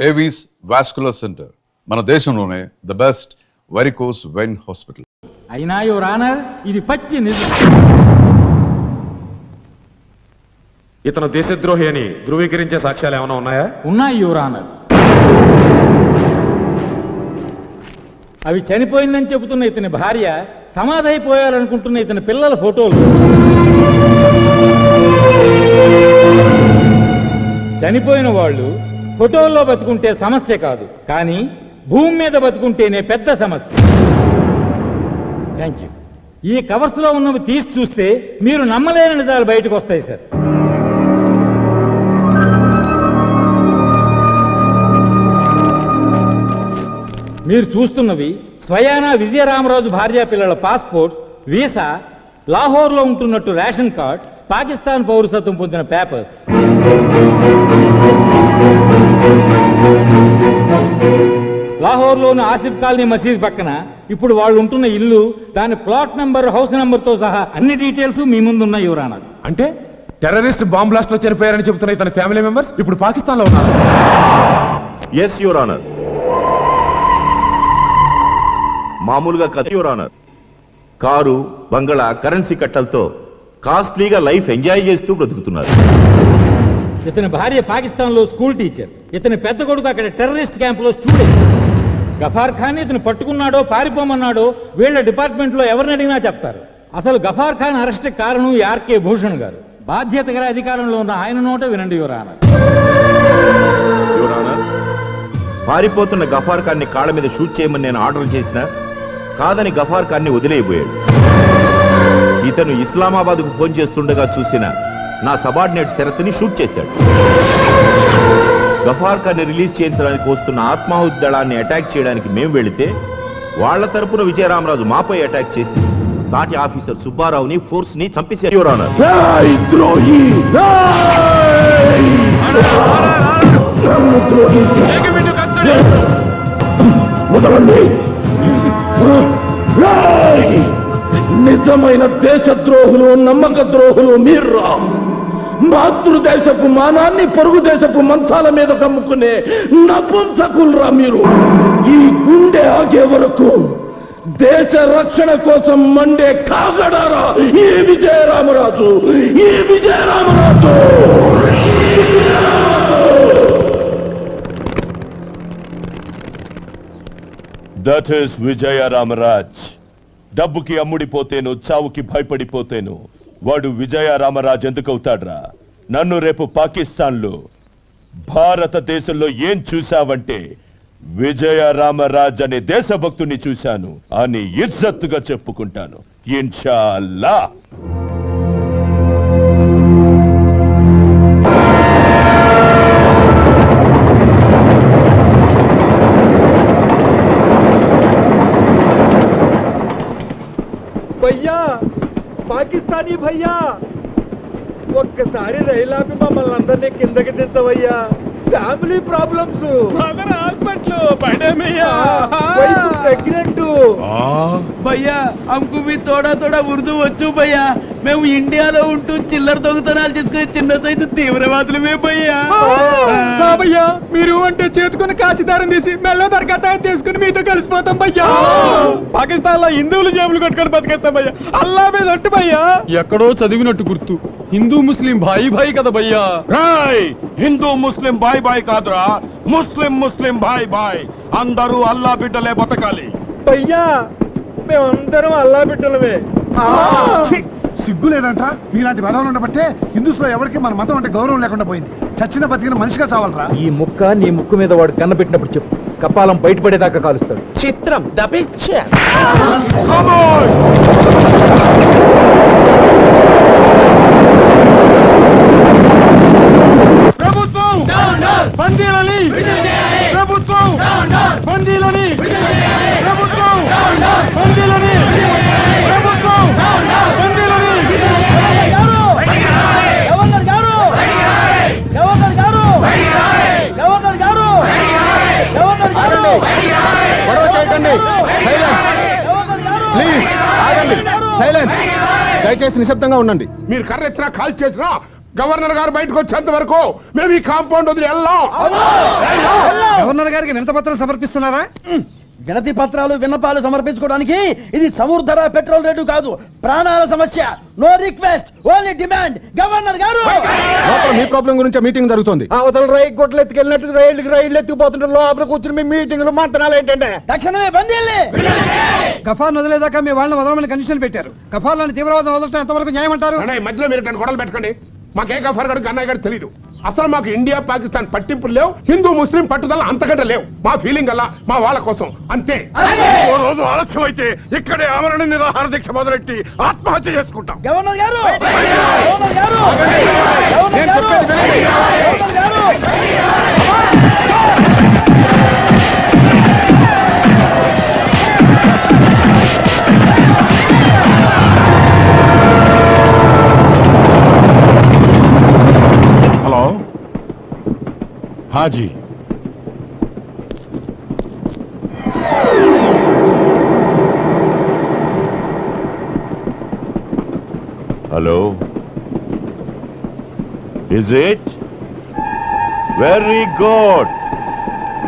Avis vascular centre మన దేశంలోనే the best varicose vein hospital. అయినా యువర్ ఆనర్ ఇది పచ్చి నిజం. ఇతను దేశద్రోహి అని ధృవీకరించే సాక్ష్యాలు ఏమైనా ఉన్నాయా? ఉన్నాయి యువర్ ఆనర్. అవి చనిపోయిందని చెబుతున్న ఇతని భార్య, సమాధైపోయారనుకుంటున్న ఇతని పిల్లల ఫోటోలు. చనిపోయిన వాళ్ళు ఫోటోల్లో బతుకుంటే సమస్య కాదు, కానీ భూమి మీద బతుకుంటేనే పెద్ద సమస్య. Thank you. ఈ కవర్స్లో ఉన్నవి తీసి చూస్తే మీరు నమ్మలేని నిజాలు బయటకు వస్తాయి సార్. మీరు చూస్తున్నవి స్వయానా విజయరామరాజు భార్యా పిల్లల పాస్పోర్ట్స్, వీసా, లాహోర్లో ఉంటున్నట్టు రేషన్ కార్డ్, పాకిస్తాన్ పౌరసత్వం పొందిన పేపర్స్. లాహోర్లోని ఆసిఫ్ కాలనీ మసీద్ పక్కన ఇప్పుడు వాళ్ళు ఉంటున్న ఇల్లు, దాని ప్లాట్ నెంబర్, హౌస్ నెంబర్తో సహా అన్ని డీటెయిల్స్ మీ ముందు ఉన్నాయి యువర్ ఆనర్. అంటే టెర్రరిస్ట్ బాంబ్ బ్లాస్ట్ లో చనిపోయారని చెబుతున్న ఇతని ఫ్యామిలీ మెంబర్స్ ఇప్పుడు పాకిస్తాన్ లో ఉన్నారు. Yes your honour. మామూలుగా కథ యువర్ ఆనర్. కారు, బంగళా, కరెన్సీ కట్టలతో కాస్ట్లీగా లైఫ్ ఎంజాయ్ చేస్తూ బ్రతుకుతున్నారు. ఇతని భార్య పాకిస్తాన్ లో స్కూల్ టీచర్, ఇతని పెద్ద కొడుకు అక్కడ టెర్రరిస్ట్ క్యాంపులో స్టూడెంట్. గఫార్ ఖాన్ ఇతను పట్టుకున్నాడో పారిపోమన్నాడో వీళ్ళ డిపార్ట్మెంట్ లో ఎవరిని అడిగినా చెప్తారు. అసలు గఫార్ ఖాన్ అరెస్ట్ కారణం ఆర్కే భూషణ్ గారు. బాధ్యత గల అధికారంలో ఉన్న ఆయన నోట వినండి యువర్ ఆనర్. యువర్ ఆనర్, పారిపోతున్న గఫార్ ఖాన్ ని కాళ్ళ మీద షూట్ చేయమని నేను ఆర్డర్ చేసినా కాదని గఫార్ ఖాన్ ని వదిలేయబోయాడు. ఇతను ఇస్లామాబాద్ కు ఫోన్ చేస్తుండగా చూసిన నా సబార్డినేట్ శరత్ని షూట్ చేశాడు. గఫార్ ఖాన్ ని రిలీజ్ చేయించడానికి వస్తున్న ఆత్మాహుతి దళాన్ని అటాక్ చేయడానికి మేము వెళితే వాళ్ల తరపున విజయరామరాజు మాపై అటాక్ చేసి సాటి ఆఫీసర్ సుబ్బారావుని ఫోర్స్ ని చంపేశారు యువర్ ఆనర్. నిజమైన దేశద్రోహులు, నమ్మక ద్రోహులు మీర్రా. మాతృదేశపు మానాన్ని పొరుగు దేశపు మంచాల మీద కమ్ముకునే నపుంసకుల్రా మీరు. ఈ గుండె ఆగే వరకు దేశ రక్షణ కోసం మండే కాగడారా ఈ విజయరామరాజు. ఈ విజయరామరాజు దట్ ఈస్ విజయరామరాజ్. డబ్బుకి అమ్ముడిపోతేను, చావుకి భయపడిపోతేను వాడు విజయరామరాజ్ ఎందుకవుతాడ్రా? నన్ను రేపు పాకిస్తాన్లో, భారతదేశంలో ఏం చూశావంటే విజయరామరాజ్ అనే దేశభక్తుని చూశాను అని ఇజ్జత్తుగా చెప్పుకుంటాను ఇన్షాల్లా. భయ్యా, పాకిస్తానీ భయ్యా, ఒక్కసారి రైలు ఆపి మమ్మల్ని అందరినీ కిందకి దించవయ్యా. Family problems, hospital, pregnant. భయ్యా హమ్కు भी थोड़ा थोड़ा ఉర్దూ వచ్చు భయ్యా. మేము ఇండియాలో ఉంటూ చిల్లర దొంగతనాలు చేసుకునే చిన్న సైజు తీవ్రవాదులమే భయ్యా. భయ్యా, మీరు అంటే చేతుకుని కాశీదారం తీసి మెల్ల దరగతా తీసుకుని మీతో కలిసిపోతాం భయ్యా. పాకిస్తాన్ లో హిందువులు జేబులు కట్టుకొని బతికేస్తాం భయ్యా. అల్లా మీద ఒట్టు భయ్యా. ఎక్కడో చదివినట్టు గుర్తు, హిందూ ముస్లిం భాయి భాయి కదా భయ్యా. హిందూ ముస్లిం బాయ్ బాయ్ కాదురా, ముస్లిం ముస్లిం బాయ్ బాయ్. అందరూ అల్లా బిడ్డలే బతకాలి భయ్యా. మేమందరం అల్లా బిడ్డలమే. సిగ్గు లేదంట మీలాంటి పదవులు ఉండబట్టే హిందూస్ లో ఎవరికి మన మతం అంటే గౌరవం లేకుండా పోయింది. చచ్చిన బతికిన మనిషిగా చావాలరా. ఈ ముక్క నీ ముక్కు మీద వాడు కన్న పెట్టినప్పుడు చెప్పు, కపాలం బయటపడేదాకా కాలుస్తాడు. చిత్రం దపిచ్చ. ప్రభుత్వం బందీలని, ప్రభుత్వం బందీలని, ప్రభుత్వం బందీలని, ప్రభుత్వం బందీలని. గవర్నర్ గారు, గవర్నర్ గారు, గవర్నర్ గారు, గవర్నర్ గారు, గొడవ చేయకండి. ప్లీజ్ ఆగండి. సైలెన్స్. దయచేసి నిశ్శబ్దంగా ఉండండి. మీరు కర్రెత్తినా కాల్ చేసినా గవర్నర్ గారు బయటకు వచ్చేంత వరకు మేము ఈ కాంపౌండ్ వదిలి వెళ్ళాం. గవర్నర్ గారికి వినతపత్రం సమర్పిస్తున్నారా? వినతి పత్రాలు విన్నపాలు సమర్పించుకోవడానికి ఇది సముద్ర పెట్రోల్ రేటు కాదు, ప్రాణాల సమస్య. No request, only demand. Governor గారు, మీ ప్రాబ్లం గురించి మీటింగ్ జరుగుతుంది. అవతల రైలు గొడ్లు ఎత్తుకెళ్ళినట్టు రైలు ఎత్తుకుపోతుంటారు. లోపల కూర్చుని మీ మీటింగ్లు మంతనాలు ఏంటంటే తక్షణమే బంద్ చేయాలి. గఫార్ వదిలేదాకా మీ వాళ్ళని వదలమని కండిషన్ పెట్టారు. గఫార్లను తీవ్రవాదం వదలటం ఎంతవరకు న్యాయమంటారు? మధ్యలో మీరు గొడవలు పెట్టుకోండి. మాకే గఫార్ గడు అన్నయ్య గారు తెలియదు. అసలు మాకు ఇండియా పాకిస్తాన్ పట్టింపులు లేవు, హిందూ ముస్లిం పట్టుదల అంతకంటే లేవు. మా ఫీలింగ్ అలా మా వాళ్ళ కోసం అంతే. ఓ రోజు ఆలస్యం అయితే ఇక్కడే ఆమరణ నిరాహార దీక్ష మొదలెట్టి ఆత్మహత్య చేసుకుంటాం. గవర్నర్ గారు, గవర్నర్ గారు, గవర్నర్ గారు, గవర్నర్ గారు. Hello, Haji. Hello, is it very good?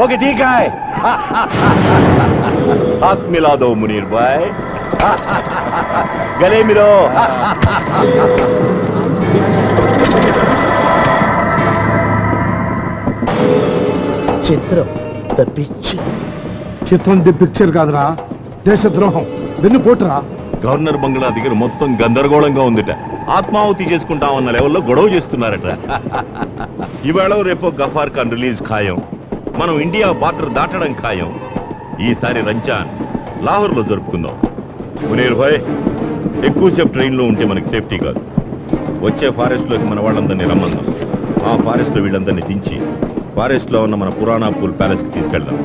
Okay ठीक है. हाथ मिला दो मुनीर भाई. गले मिलो. చిత్రం ద పిక్చర్. చిత్రం ది పిక్చర్ కాదురా, దేశద్రోహం, వెన్నుపోటురా. గవర్నర్ బంగ్లా దగ్గర మొత్తం గందరగోళంగా ఉందిట. ఆత్మాహుతి చేసుకుంటామన్న లెవెల్లో గొడవ చేస్తున్నారట. ఇవాళ రేపో గఫార్ ఖాన్ రిలీజ్ ఖాయం. మనం ఇండియా బార్డర్ దాటడం ఖాయం. ఈసారి రంజాన్ లాహోర్లో జరుపుకుందాం. మునీర్ భాయ్, ఎక్కువసేపు ట్రైన్లో ఉంటే మనకి సేఫ్టీ కాదు. వచ్చే ఫారెస్ట్లోకి మన వాళ్ళందరినీ రమ్మందాం. ఆ ఫారెస్ట్లో వీళ్ళందరినీ దించి ఫారెస్ట్లో ఉన్న మన పురాణా పూల్ ప్యాలెస్కి తీసుకెళ్దాం.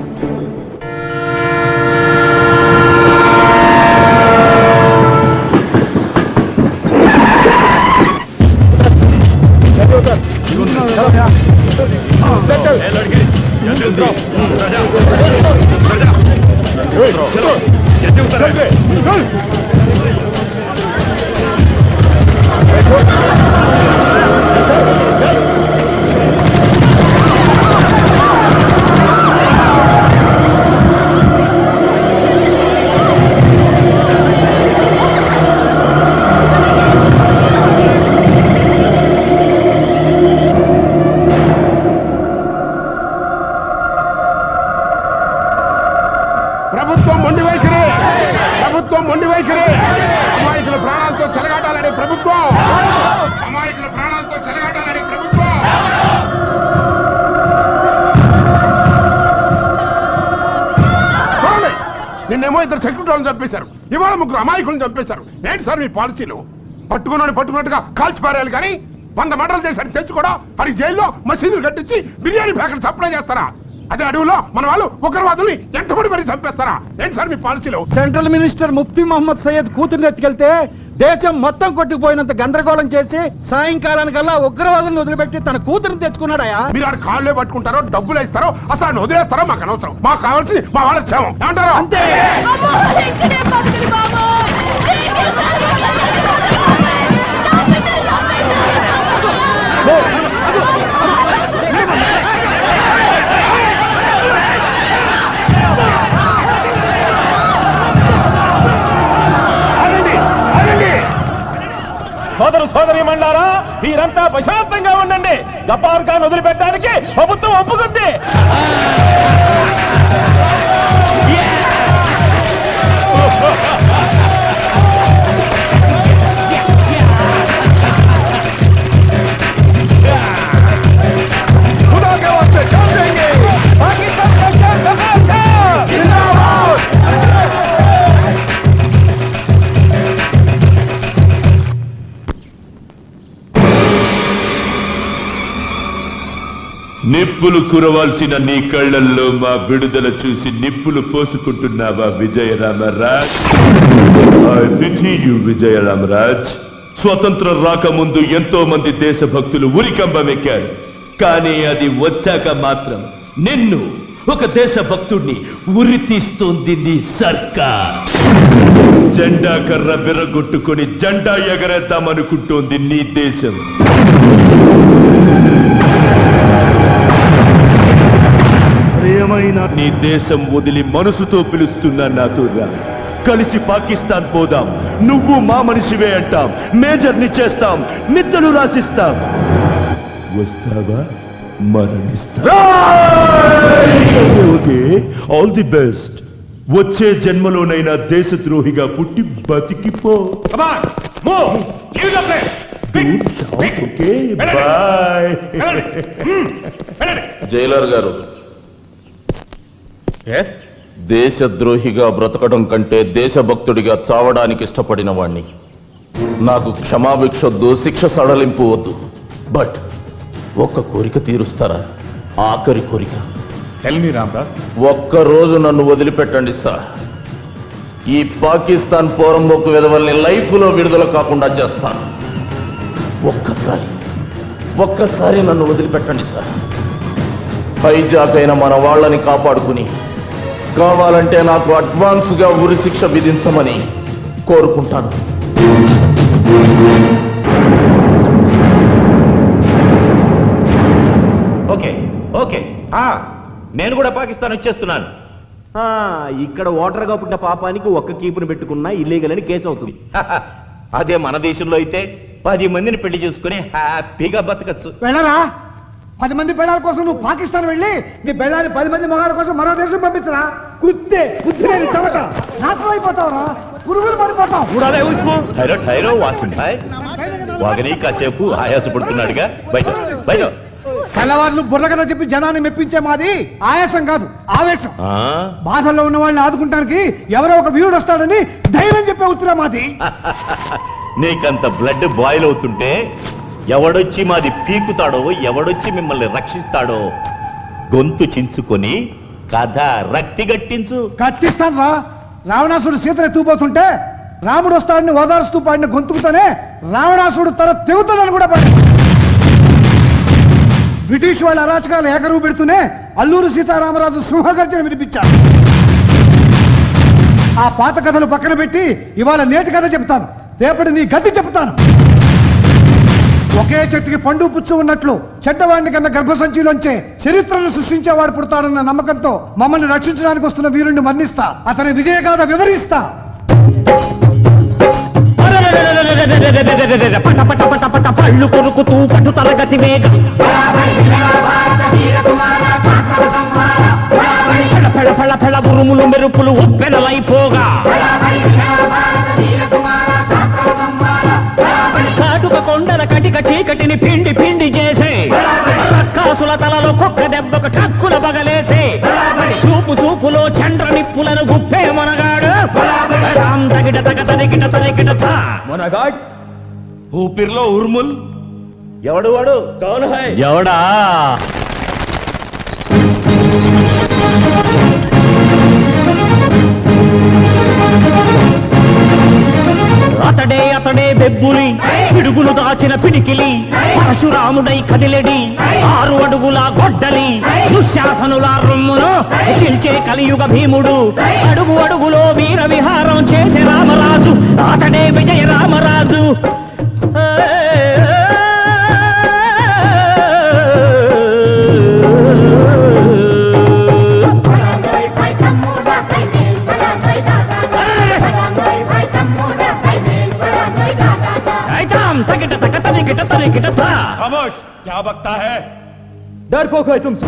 ప్రభుత్వం మొండి వైఖరి. అమాయకుల ప్రాణాలతో చెలగాటాలని ప్రభుత్వం. అమాయకుల ప్రాణాలతో చెలగాటాలని ప్రభుత్వం. చూడండి, నిన్నేమో ఇద్దరు సెక్యూరిటీ వాళ్ళని చంపేశారు, ఇవాళ ముగ్గురు అమాయకులను చంపేశారు. ఏంటి సార్ మీ పాలసీలు? పట్టుకున్నట్టుగా కాల్చిపారేయాలి కానీ 100 మర్డర్లు చేశాడు తెచ్చుకోవడం, అది జైల్లో మసీదులు కట్టించి బిర్యానీ ప్యాకెట్ సప్లై చేస్తారా? అదే అడవులో మన వాళ్ళు ఉగ్రవాదుల్ని ఎంతమంది మరి చంపేస్తారా? ఏంటి సార్ మీ పాలసీలు? సెంట్రల్ మినిస్టర్ ముఫ్తీ మహమ్మద్ సయ్యద్ కూతుర్ని ఎత్తుకెళ్తే దేశం మొత్తం కొట్టుకుపోయినంత గందరగోళం చేసి సాయంకాలానికల్లా ఉగ్రవాదులను వదిలిపెట్టి తన కూతురుని తెచ్చుకున్నాడయా. మీరు ఆడ కాళ్ళే పట్టుకుంటారో డబ్బులు ఇస్తారో అసలు ఆయన వదిలేస్తారో మాకు అనవసరం. మాకు కావాల్సింది మా వాళ్ళ క్షేమం. ఏమంటారు? అంతే. సోదరి మండారా, మీరంతా ప్రశాంతంగా ఉండండి. గఫార్ ఖాన్ వదిలిపెట్టడానికి ప్రభుత్వం ఒప్పుకుంది. నిప్పులు కురవాల్సిన నీ కళ్ళల్లో మా విడుదల చూసి నిప్పులు పోసుకుంటున్నావా Vijayaramaraj? I pity you Vijayaramaraj. స్వతంత్రం రాకముందు ఎంతో మంది దేశభక్తులు ఉరికంబమెక్కారు, కానీ అది వచ్చాక మాత్రం నిన్ను ఒక దేశభక్తుడిని ఉరి తీస్తోంది నీ సర్కార్. జెండా కర్ర బిర్రగొట్టుకొని జెండా ఎగరేద్దామనుకుంటోంది నీ దేశం. ఏమైనా నీ దేశం వదిలి మనసుతో పిలుస్తున్నా నాతో రా. కలిసి పాకిస్తాన్ పోదాం. నువ్వు మా మనిషివే అంటాం, మేజర్ని చేస్తాం, మిద్దలు రాసిస్తాం. వస్తావా? మరణిస్తా. Okay, all the best. వచ్చే జన్మలోనైనా దేశద్రోహిగా పుట్టి బతికిపో. Okay, bye. జైలర్ గారు, దేశద్రోహిగా బ్రతకడం కంటే దేశభక్తుడిగా చావడానికి ఇష్టపడిన వాణ్ణి. నాకు క్షమాభిక్షొద్దు, శిక్ష సడలింపు వద్దు. బట్ ఒక్క కోరిక తీరుస్తారా? ఆఖరి కోరిక. ఒక్కరోజు నన్ను వదిలిపెట్టండి సార్. ఈ పాకిస్తాన్ పోరంబోకు విధవల్ని లైఫ్లో విడుదల కాకుండా చేస్తాను. ఒక్కసారి నన్ను వదిలిపెట్టండి సార్. హైజాక్ అయిన మన వాళ్ళని కాపాడుకుని కావాలంటే నాకు అడ్వాన్స్గా ఉరి శిక్ష విధించమని కోరుకుంటాను. ఓకే ఓకే, నేను కూడా పాకిస్తాన్ వచ్చేస్తున్నాను. ఇక్కడ ఓటర్గా పుట్టిన పాపానికి ఒక్క కీపును పెట్టుకున్నా ఇల్లీగల్ అని కేసు అవుతుంది. అదే మన దేశంలో అయితే 10 మందిని పెళ్లి చేసుకుని హ్యాపీగా బతకచ్చు. వెళ్ళరా? 10 మంది పెళ్ళాల కోసం నువ్వు పాకిస్తాన్ వెళ్ళి నీ పెళ్ళాన్ని 10 మంది మగాళ్ళ కోసం మరో దేశం పంపించరా? కుత్తే బుద్ధిలేని చవట, నాశనం అయిపోతావురా, పురుగులు పడిపోతావు. ఠైరో వాసిం భాయ్, వాగని కాసేపు ఆయాసపడుతున్నాడుగా, బయట బయట. తెల్లవారులు బుర్రకథ చెప్పి జనాన్ని మెప్పించే మాది ఆయాసం కాదు, ఆవేశం. బాధల్లో ఉన్న వాళ్ళని ఆదుకుంటానికి ఎవరో ఒక వీరుడు వస్తాడని ధైర్యం చెప్పే ఉత్తరా మాది. నీకంత బ్లడ్ బాయిల్ అవుతుంటే ఎవడొచ్చి మాది పీకుతాడో, ఎవడొచ్చి మిమ్మల్ని రక్షిస్తాడో గొంతు చించుకొని కథ రక్తి గట్టించు. కట్టిస్తాను రా. రావణాసుడు సీతను ఎత్తుకుపోతుంటే రాముడు వస్తాడని ఓదారుస్తూ పాడిన గొంతుకుతోనే రావణాసుడు తన తెగుతుందని కూడా పాడు. బ్రిటిష్ వాళ్ళ అరాచకాలు ఏకరువు పెడుతూనే అల్లూరు సీతారామరాజు సింహగర్జన వినిపించారు. ఆ పాత కథలు పక్కన పెట్టి ఇవాళ నేటి కథ చెప్తాను, రేపటి నీ గతి చెప్తాను. ఒకే చెట్టుకి పండు పుచ్చు ఉన్నట్లు చెడ్డవాడిని కన్నా గర్భసంచిలోంచే చరిత్రను సృష్టించేవాడు పుడతాడన్న నమ్మకంతో మమ్మల్ని రక్షించడానికి వస్తున్న వీరుణ్ణి మన్నిస్తా, అతని విజయగాథ వివరిస్తా. పట పట పట పట పళ్ళు కొరుకుతూ పట్టు తరగతి వేగ ఫెళ ఫెళ ఫెళ ఉరుములు మెరుపులు ఉప్పెనలైపోగా కాటుక కొండల కటిక చీకటిని పిండి పిండి చేసే కాసుల తలలో కుక్క దెబ్బకు టక్కుల బగలేసే చూపు చూపులో చండ్ర నిప్పులను గుప్పే మనగాడు తగిట తగ తరికిట తరికిట మొనగాడ్ ఊపిరిలో ఉర్ముల్. ఎవడు వాడు? ఎవడా? అతడే అతడే బెబ్బులి, పిడుగులు దాచిన పిడికిలి, పరశురాముడై కదిలెడి 6 అడుగుల గొడ్డలి, దుశ్శాసనుల రొమ్మును చిల్చే కలియుగ భీముడు, అడుగు అడుగులో వీర విహారం చేసే రామరాజు, అతడే విజయ రామరాజు. खामोश, क्या बकता है? डरपोक है तुमसे।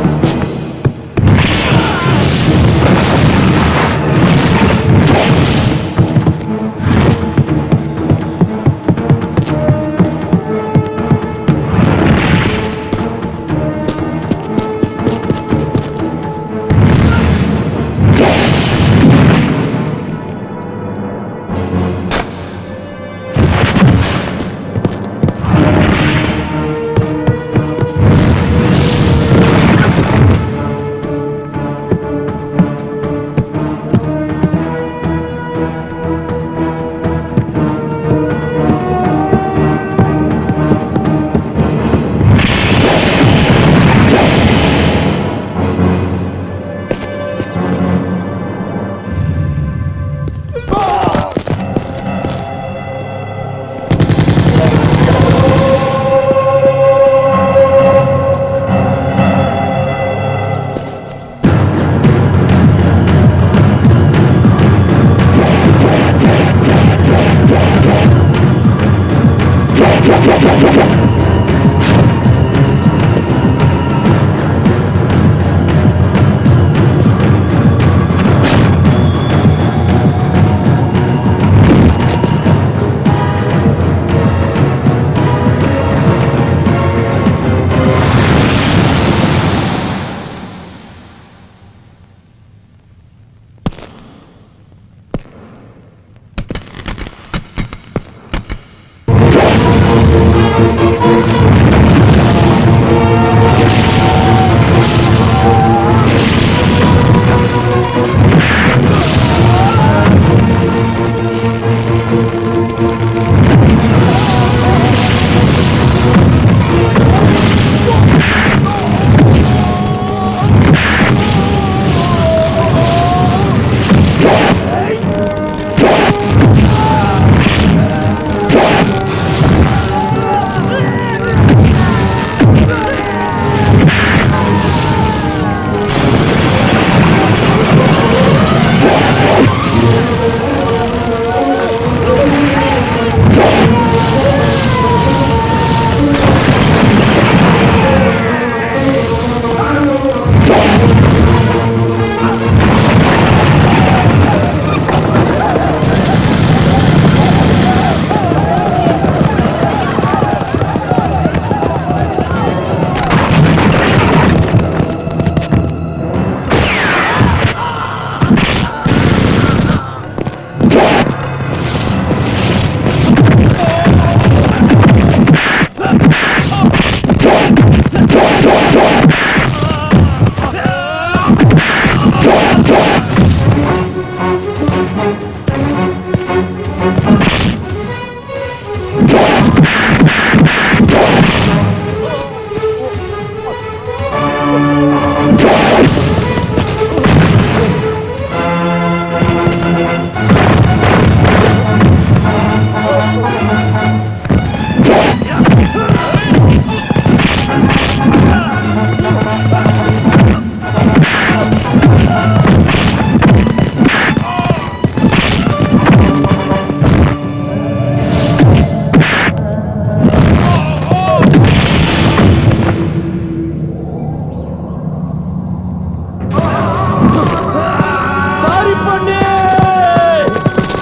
పారిపోండి!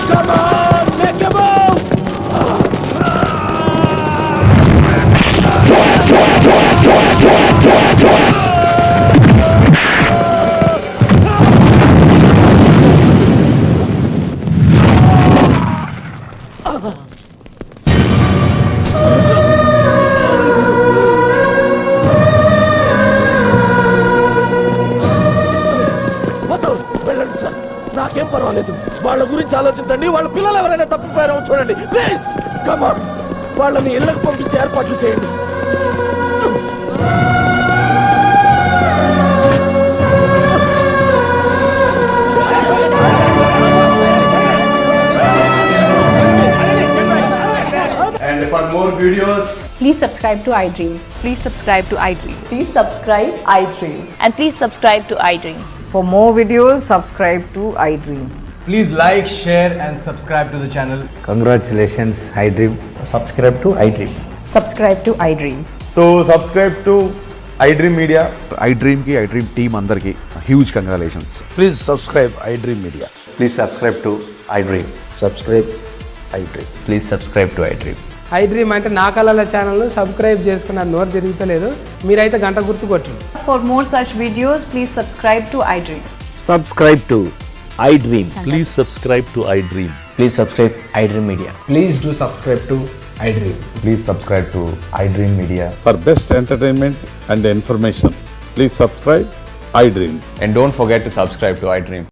Come on, make a move! వద్దు, వెళ్ళండి సార్, నాకేం పర్వాలేదు. వాళ్ళ గురించి ఆలోచించండి. వాళ్ళ పిల్లలు ఎవరైనా తప్పిపోయారో చూడండి ప్లీజ్. కమాన్, వాళ్ళని ఇళ్ళకు పంపించే ఏర్పాట్లు చేయండి. And for more videos, Please subscribe to iDream. Please subscribe to iDream. Please subscribe iDream. And please subscribe to iDream. For more videos, subscribe to iDream. Please like, share and subscribe to the channel. Congratulations iDream. Subscribe to iDream. Subscribe to iDream. so subscribe to iDream Media. iDream కి iDream team అందరికి huge congratulations. Please subscribe iDream media. Please subscribe to iDream. Subscribe iDream. Please subscribe to iDream. iDream అంటే నా కళల channel subscribe చేసుకున్న నోరు తిరుగుతలేదు. మీరైతే గంట గుర్తు కొట్టండి. For more such videos, please subscribe to iDream. Subscribe to iDream. Please subscribe to iDream. Please subscribe iDream Media. Please do subscribe to iDream. Please subscribe to iDream Media. For best entertainment and information, please subscribe iDream. And don't forget to subscribe to iDream.